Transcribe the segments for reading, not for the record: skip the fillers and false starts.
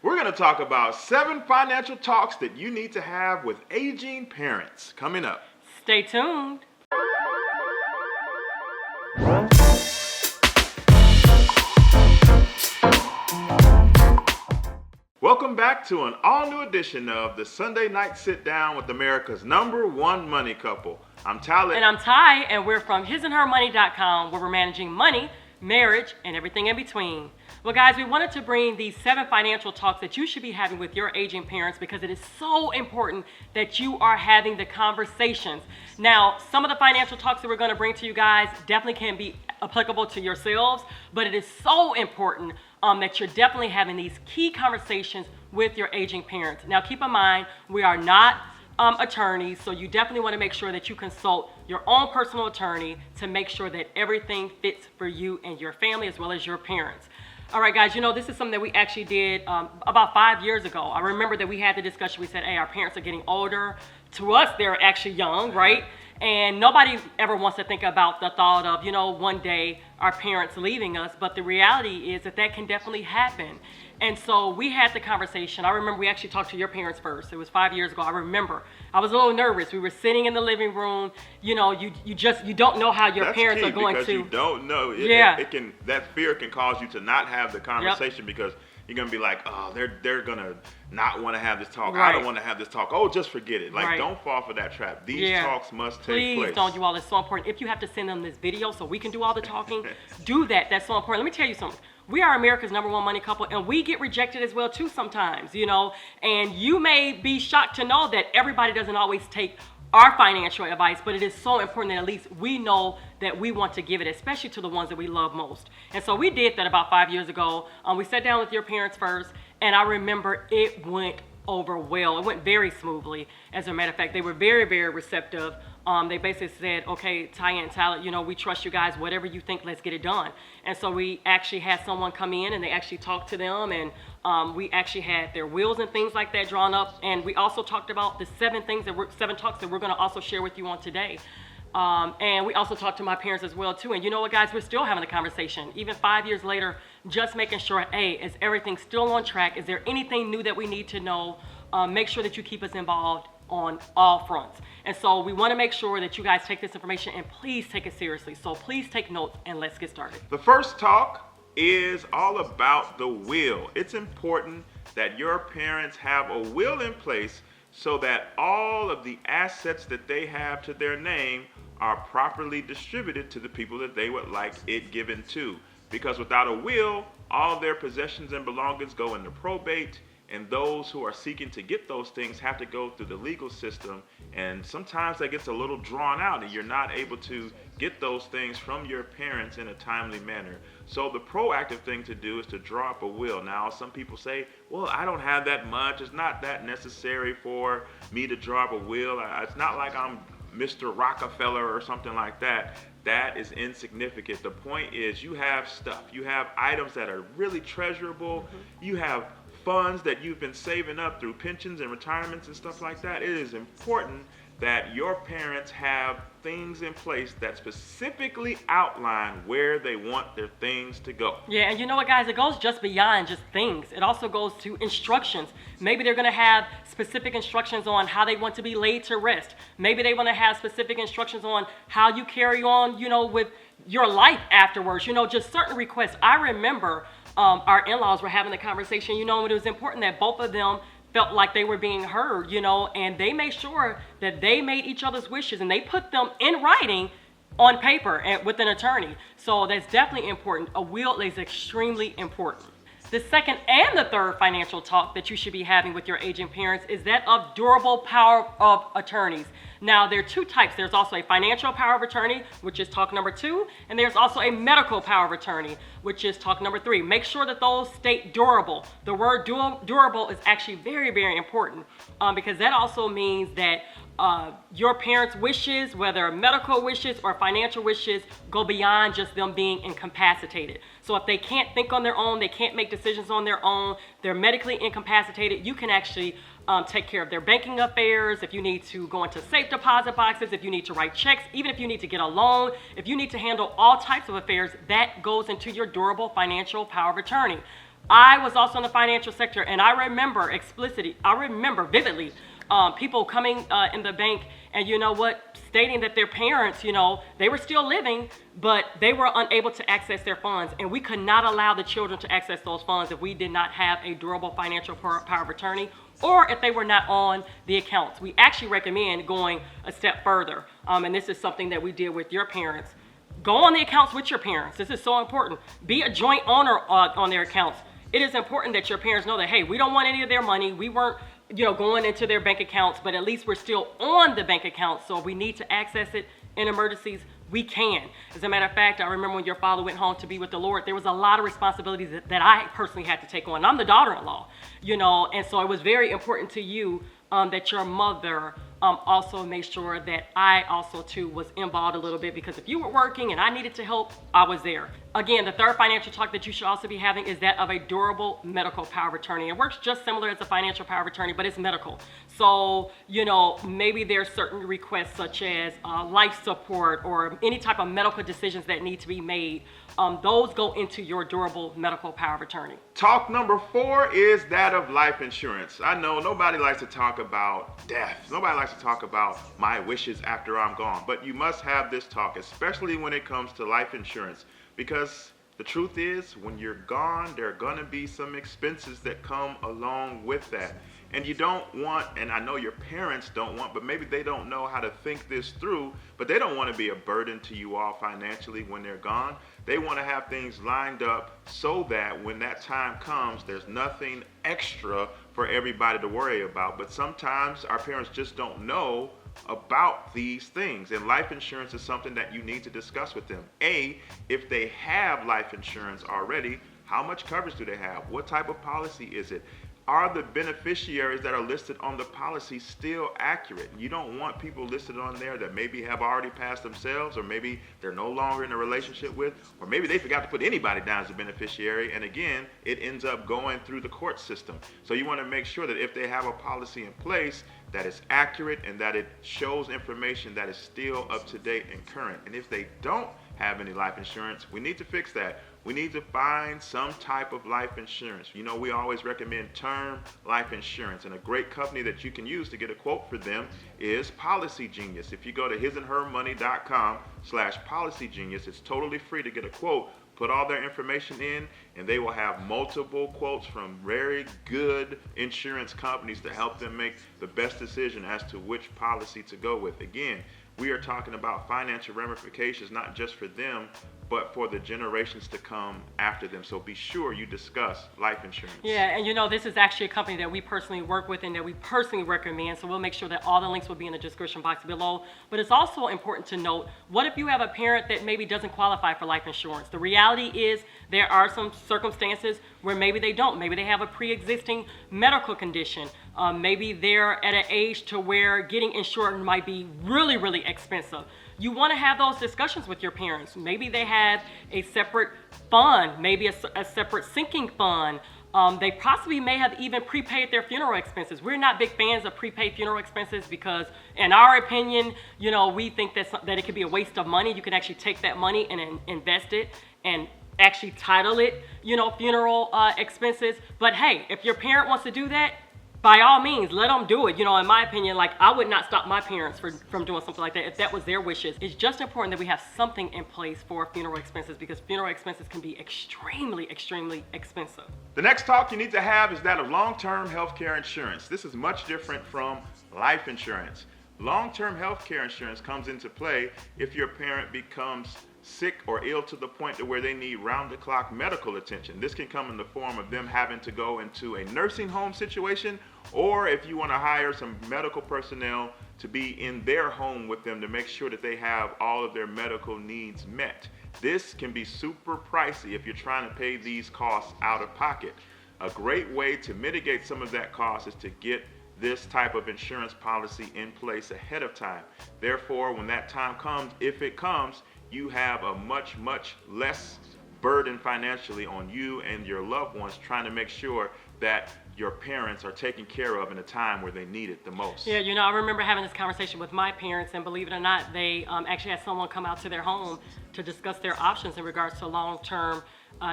We're going to talk about 7 financial talks that you need to have with aging parents. Coming up. Stay tuned. Welcome back to an all-new edition of the Sunday Night Sit-Down with America's #1 money couple. I'm Tyler. And I'm Ty, and we're from hisandhermoney.com, where we're managing money, marriage, and everything in between. Well, guys, we wanted to bring these 7 financial talks that you should be having with your aging parents because it is so important that you are having the conversations. Now, some of the financial talks that we're going to bring to you guys definitely can be applicable to yourselves, but it is so important that you're definitely having these key conversations with your aging parents. Now, keep in mind, we are not attorneys, so you definitely want to make sure that you consult your own personal attorney to make sure that everything fits for you and your family as well as your parents. All right, guys, this is something that we actually did about 5 years ago. I remember that we had the discussion. We said, hey, our parents are getting older. To us, they're actually young, right? And nobody ever wants to think about the thought of, one day our parents leaving us. But the reality is that can definitely happen. And so we had the conversation. I remember we actually talked to your parents first. It was 5 years ago. I remember I was a little nervous. We were sitting in the living room. You don't know how your parents are going because to. You don't know. That fear can cause you to not have the conversation because you're gonna be like, oh, they're gonna not want to have this talk. Right. I don't want to have this talk. Oh, just forget it. Right. Don't fall for that trap. These talks must take place. Please don't, you all. It's so important. If you have to send them this video so we can do all the talking, do that. That's so important. Let me tell you something. We are America's #1 money couple, and we get rejected as well too sometimes, and you may be shocked to know that everybody doesn't always take our financial advice, but it is so important that at least we know that we want to give it, especially to the ones that we love most. And so we did that about 5 years ago. We sat down with your parents first, and I remember it went over well. It went very smoothly. As a matter of fact, they were very, very receptive. They basically said, okay, Ty and Tyler, we trust you guys. Whatever you think, let's get it done. And so we actually had someone come in and they actually talked to them, and we actually had their wills and things like that drawn up. And we also talked about the 7 talks that we're going to also share with you on today. And we also talked to my parents as well too. And you know what, guys, we're still having a conversation, even 5 years later, just making sure, hey, is everything still on track? Is there anything new that we need to know? Make sure that you keep us involved on all fronts. And so we want to make sure that you guys take this information and please take it seriously. So please take notes and let's get started. The first talk is all about the will. It's important that your parents have a will in place so that all of the assets that they have to their name are properly distributed to the people that they would like it given to. Because without a will, all their possessions and belongings go into probate, and those who are seeking to get those things have to go through the legal system, and sometimes that gets a little drawn out and you're not able to get those things from your parents in a timely manner. So the proactive thing to do is to draw up a will. Now, some people say, well, I don't have that much. It's not that necessary for me to draw up a will. It's not like I'm Mr. Rockefeller or something like that. That is insignificant. The point is you have stuff. You have items that are really treasurable. You have funds that you've been saving up through pensions and retirements and stuff like that. It is important that your parents have things in place that specifically outline where they want their things to go. Yeah, and you know what, guys, it goes just beyond just things. It also goes to instructions. Maybe they're going to have specific instructions on how they want to be laid to rest. Maybe they want to have specific instructions on how you carry on, with your life afterwards, just certain requests. I remember our in-laws were having the conversation, and it was important that both of them felt like they were being heard, and they made sure that they made each other's wishes and they put them in writing on paper and with an attorney. So that's definitely important. A will is extremely important. The second and the third financial talk that you should be having with your aging parents is that of durable power of attorneys. Now, there are 2 types. There's also a financial power of attorney, which is talk number 2, and there's also a medical power of attorney, which is talk number 3. Make sure that those state durable. The word durable is actually very, very important because that also means that your parents' wishes, whether medical wishes or financial wishes, go beyond just them being incapacitated. So if they can't think on their own, they can't make decisions on their own, they're medically incapacitated, you can actually take care of their banking affairs, if you need to go into safe deposit boxes, if you need to write checks, even if you need to get a loan, if you need to handle all types of affairs, that goes into your durable financial power of attorney. I was also in the financial sector, and I remember vividly people coming in the bank and stating that their parents, they were still living, but they were unable to access their funds. And we could not allow the children to access those funds if we did not have a durable financial power of attorney, or if they were not on the accounts. We actually recommend going a step further. And this is something that we did with your parents. Go on the accounts with your parents. This is so important. Be a joint owner on their accounts. It is important that your parents know that, hey, we don't want any of their money. We weren't, going into their bank accounts, but at least we're still on the bank accounts. So if we need to access it in emergencies, we can. As a matter of fact, I remember when your father went home to be with the Lord, there was a lot of responsibilities that I personally had to take on. I'm the daughter-in-law, and so it was very important to you that your mother also made sure that I also too was involved a little bit, because if you were working and I needed to help, I was there. Again, the third financial talk that you should also be having is that of a durable medical power of attorney. It works just similar as a financial power of attorney, but it's medical. So, maybe there's certain requests such as life support or any type of medical decisions that need to be made. Those go into your durable medical power of attorney. Talk number 4 is that of life insurance. I know nobody likes to talk about death. Nobody likes to talk about my wishes after I'm gone. But you must have this talk, especially when it comes to life insurance, because the truth is, when you're gone, there are going to be some expenses that come along with that. And you don't want, and I know your parents don't want, but maybe they don't know how to think this through, but they don't want to be a burden to you all financially when they're gone. They want to have things lined up so that when that time comes, there's nothing extra for everybody to worry about. But sometimes our parents just don't know about these things, and life insurance is something that you need to discuss with them. If they have life insurance already, how much coverage do they have? What type of policy is it? Are the beneficiaries that are listed on the policy still accurate? You don't want people listed on there that maybe have already passed themselves, or maybe they're no longer in a relationship with, or maybe they forgot to put anybody down as a beneficiary, and again, it ends up going through the court system. So you want to make sure that if they have a policy in place, that is accurate and that it shows information that is still up to date and current. And if they don't have any life insurance, we need to fix that. We need to find some type of life insurance. We always recommend term life insurance, and a great company that you can use to get a quote for them is Policy Genius. If you go to hisandhermoney.com/policygenius, it's totally free to get a quote. Put all their information in, and they will have multiple quotes from very good insurance companies to help them make the best decision as to which policy to go with. Again, we are talking about financial ramifications, not just for them, but for the generations to come after them. So be sure you discuss life insurance. Yeah, and this is actually a company that we personally work with and that we personally recommend. So we'll make sure that all the links will be in the description box below. But it's also important to note, what if you have a parent that maybe doesn't qualify for life insurance? The reality is there are some circumstances where maybe they don't. Maybe they have a pre-existing medical condition. Maybe they're at an age to where getting insured might be really, really expensive. You want to have those discussions with your parents. Maybe they have a separate fund, maybe a separate sinking fund. They possibly may have even prepaid their funeral expenses. We're not big fans of prepaid funeral expenses because, in our opinion, we think that it could be a waste of money. You can actually take that money and invest it and actually title it, funeral expenses. But hey, if your parent wants to do that, by all means, let them do it. In my opinion, I would not stop my parents from doing something like that if that was their wishes. It's just important that we have something in place for funeral expenses, because funeral expenses can be extremely, extremely expensive. The next talk you need to have is that of long-term healthcare insurance. This is much different from life insurance. Long-term healthcare insurance comes into play if your parent becomes sick or ill to the point to where they need round-the-clock medical attention. This can come in the form of them having to go into a nursing home situation, or if you want to hire some medical personnel to be in their home with them to make sure that they have all of their medical needs met. This can be super pricey if you're trying to pay these costs out of pocket. A great way to mitigate some of that cost is to get this type of insurance policy in place ahead of time. Therefore, when that time comes, if it comes, you have a much, much less burden financially on you and your loved ones, trying to make sure that your parents are taken care of in a time where they need it the most. Yeah, I remember having this conversation with my parents, and believe it or not, they actually had someone come out to their home to discuss their options in regards to long-term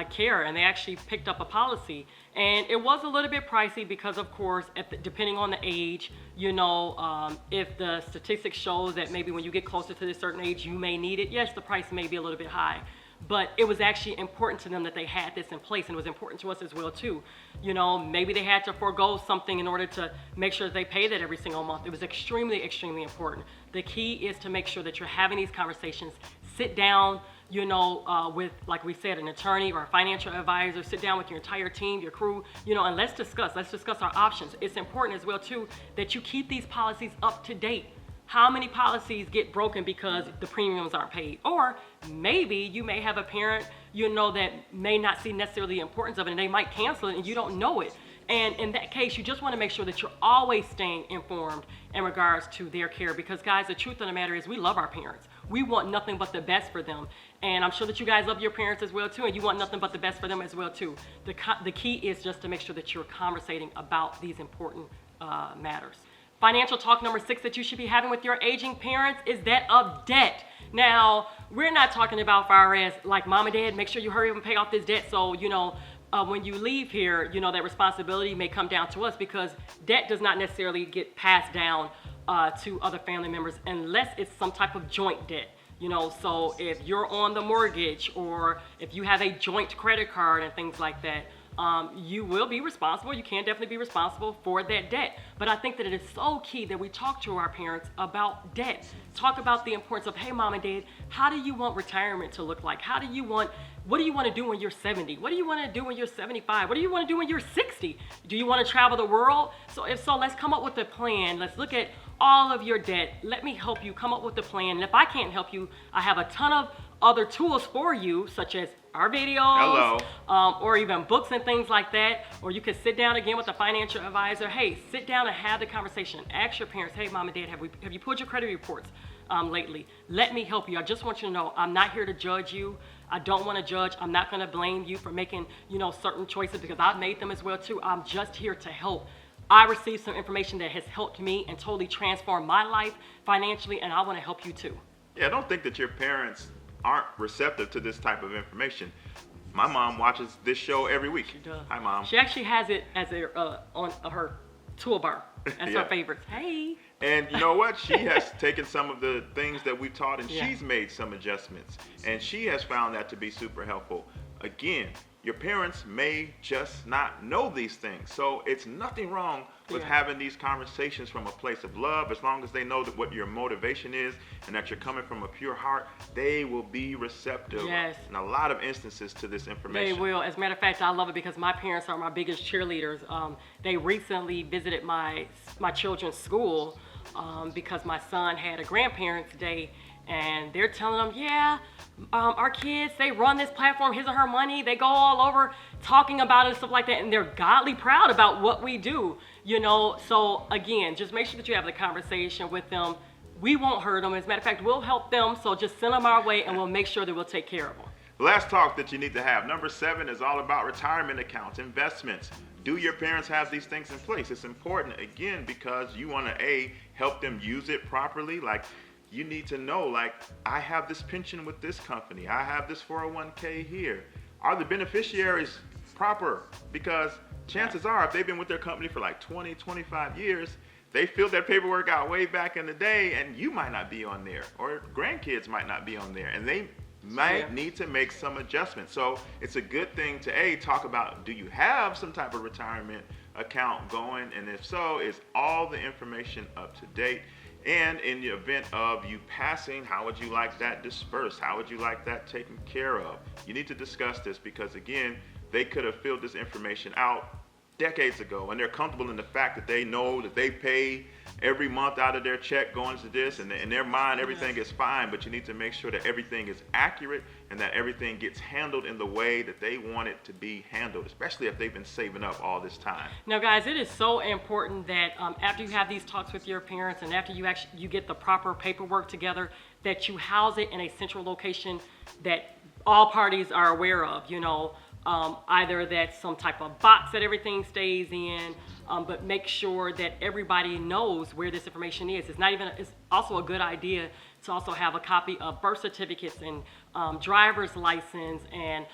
care, and they actually picked up a policy. And it was a little bit pricey because, of course, depending on the age, if the statistics shows that maybe when you get closer to this certain age, you may need it. Yes, the price may be a little bit high, but it was actually important to them that they had this in place, and it was important to us as well too. Maybe they had to forego something in order to make sure that they pay that every single month. It was extremely, extremely important. The key is to make sure that you're having these conversations. Sit down, with, like we said, an attorney or a financial advisor. Sit down with your entire team, your crew, and let's discuss our options. It's important as well too that you keep these policies up to date. How many policies get broken because the premiums aren't paid? Or maybe you may have a parent, that may not see necessarily the importance of it, and they might cancel it and you don't know it. And in that case, you just want to make sure that you're always staying informed in regards to their care, because guys, the truth of the matter is we love our parents. We want nothing but the best for them. And I'm sure that you guys love your parents as well too, and you want nothing but the best for them as well too. The key is just to make sure that you're conversating about these important matters. Financial talk number 6 that you should be having with your aging parents is that of debt. Now, we're not talking about far as like mom and dad, make sure you hurry up and pay off this debt so, when you leave here, that responsibility may come down to us, because debt does not necessarily get passed down to other family members unless it's some type of joint debt. So if you're on the mortgage or if you have a joint credit card and things like that, you will be responsible. You can definitely be responsible for that debt. But I think that it is so key that we talk to our parents about debt. Talk about the importance of, hey, mom and dad, how do you want retirement to look like? What do you want to do when you're 70? What do you want to do when you're 75? What do you want to do when you're 60? Do you want to travel the world? So if so, let's come up with a plan. Let's look at all of your debt. Let me help you come up with a plan. And if I can't help you, I have a ton of other tools for you, such as our videos, or even books and things like that. Or you could sit down again with a financial advisor. Hey, sit down and have the conversation. Ask your parents, hey, mom and dad, have you pulled your credit reports lately? Let me help you. I just want you to know I'm not here to judge you. I don't want to judge. I'm not going to blame you for making, certain choices, because I've made them as well too. I'm just here to help. I received some information that has helped me and totally transformed my life financially, and I want to help you too. Yeah, I don't think that your parents aren't receptive to this type of information. My mom watches this show every week. She does. Hi, Mom. She actually has it as on her toolbar as her favorites. Hey. And you know what? She has taken some of the things that we taught, and Yeah. she's made some adjustments. And she has found that to be super helpful. Again, your parents may just not know these things. So it's nothing wrong with having these conversations from a place of love. As long as they know that what your motivation is and that you're coming from a pure heart, they will be receptive in a lot of instances to this information. They will. As a matter of fact, I love it because my parents are my biggest cheerleaders. They recently visited my children's school because my son had a grandparents' day, and they're telling them, our kids, they run this platform, his or her money, they go all over talking about it and stuff like that, and they're godly proud about what we do, So again, just make sure that you have the conversation with them. We won't hurt them. As a matter of fact, we'll help them, so just send them our way and we'll make sure that we'll take care of them. The last talk that you need to have, number 7, is all about retirement accounts, investments. Do your parents have these things in place? It's important, again, because you want to, help them use it properly. Like, you need to know, like, I have this pension with this company. I have this 401k here. Are the beneficiaries proper? Because chances are, if they've been with their company for like 20, 25 years, they filled their paperwork out way back in the day, and you might not be on there, or grandkids might not be on there, and they might need to make some adjustments. So it's a good thing to talk about, do you have some type of retirement account going? And if so, is all the information up to date? And in the event of you passing, how would you like that dispersed? How would you like that taken care of? You need to discuss this, because again, they could have filled this information out decades ago, and they're comfortable in the fact that they know that they pay every month out of their check going to this, and in their mind everything is fine. But you need to make sure that everything is accurate and that everything gets handled in the way that they want it to be handled, especially if they've been saving up all this time. Now guys, it is so important that after you have these talks with your parents and after you get the proper paperwork together, that you house it in a central location that all parties are aware of, either that's some type of box that everything stays in, but make sure that everybody knows where this information is. It's also a good idea to also have a copy of birth certificates and driver's license and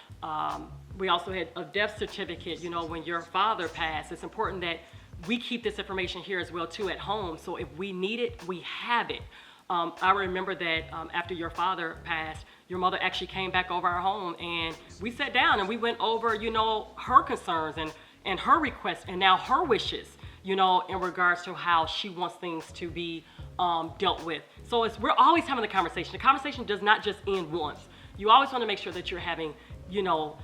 We also had a death certificate, you know, when your father passed. It's important that we keep this information here as well too at home. So if we need it, we have it. I remember that after your father passed, your mother actually came back over our home and we sat down and we went over, you know, her concerns and her requests and now her wishes, you know, in regards to how she wants things to be dealt with. So we're always having the conversation. The conversation does not just end once. You always want to make sure that you're having, you know,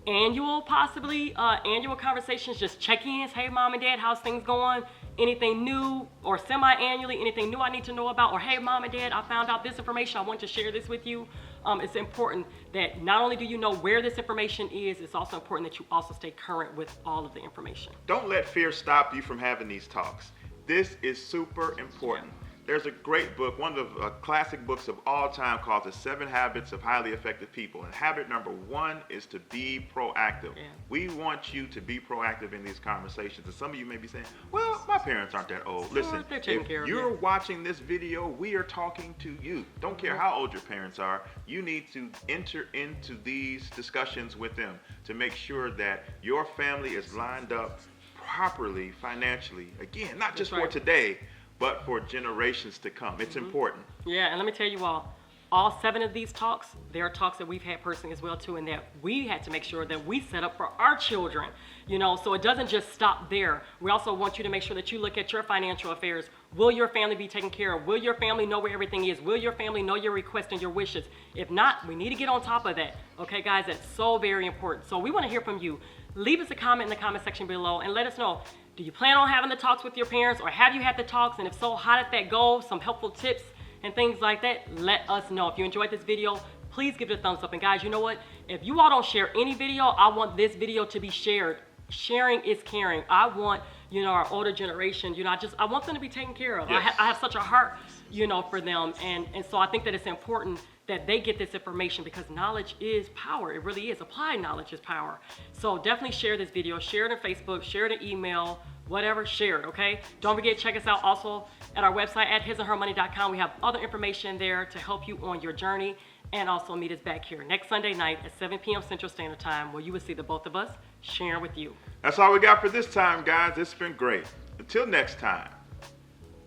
annual conversations, just check-ins. Hey, mom and dad, how's things going? Anything new, or semi-annually, anything new I need to know about? Or hey, mom and dad, I found out this information, I want to share this with you. It's important that not only do you know where this information is, it's also important that you also stay current with all of the information. Don't let fear stop you from having these talks. This is super important. There's a great book, one of the classic books of all time, called The 7 Habits of Highly Effective People. And habit number 1 is to be proactive. Yeah. We want you to be proactive in these conversations. And some of you may be saying, well, my parents aren't that old. Listen, they're taking care of you're you. watching this video, we are talking to you. Don't care how old your parents are. You need to enter into these discussions with them to make sure that your family is lined up properly financially. Again, not just for today, but for generations to come. It's important. Yeah, and let me tell you all 7 of these talks, they are talks that we've had personally as well too, and that we had to make sure that we set up for our children, you know, so it doesn't just stop there. We also want you to make sure that you look at your financial affairs. Will your family be taken care of? Will your family know where everything is? Will your family know your requests and your wishes? If not, we need to get on top of that. Okay, guys, that's so very important. So we want to hear from you. Leave us a comment in the comment section below and let us know. Do you plan on having the talks with your parents, or have you had the talks? And if so, how did that go? Some helpful tips and things like that, let us know. If you enjoyed this video, please give it a thumbs up. And guys, you know what? If you all don't share any video, I want this video to be shared. Sharing is caring. I want, you know, our older generation, you know, I want them to be taken care of. Yes. I have such a heart, you know, for them. And so I think that it's important that they get this information, because knowledge is power. It really is. Applied knowledge is power. So definitely share this video, share it on Facebook, share it in email, whatever, share it, okay? Don't forget, check us out also at our website at hisandhermoney.com. We have other information there to help you on your journey, and also meet us back here next Sunday night at 7 p.m. Central Standard Time, where you will see the both of us sharing with you. That's all we got for this time, guys. It's been great. Until next time,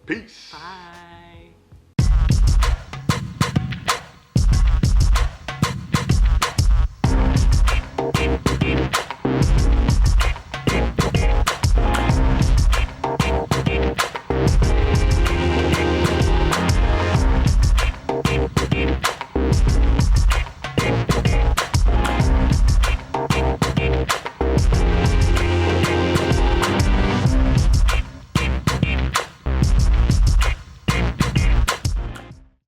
peace. Bye.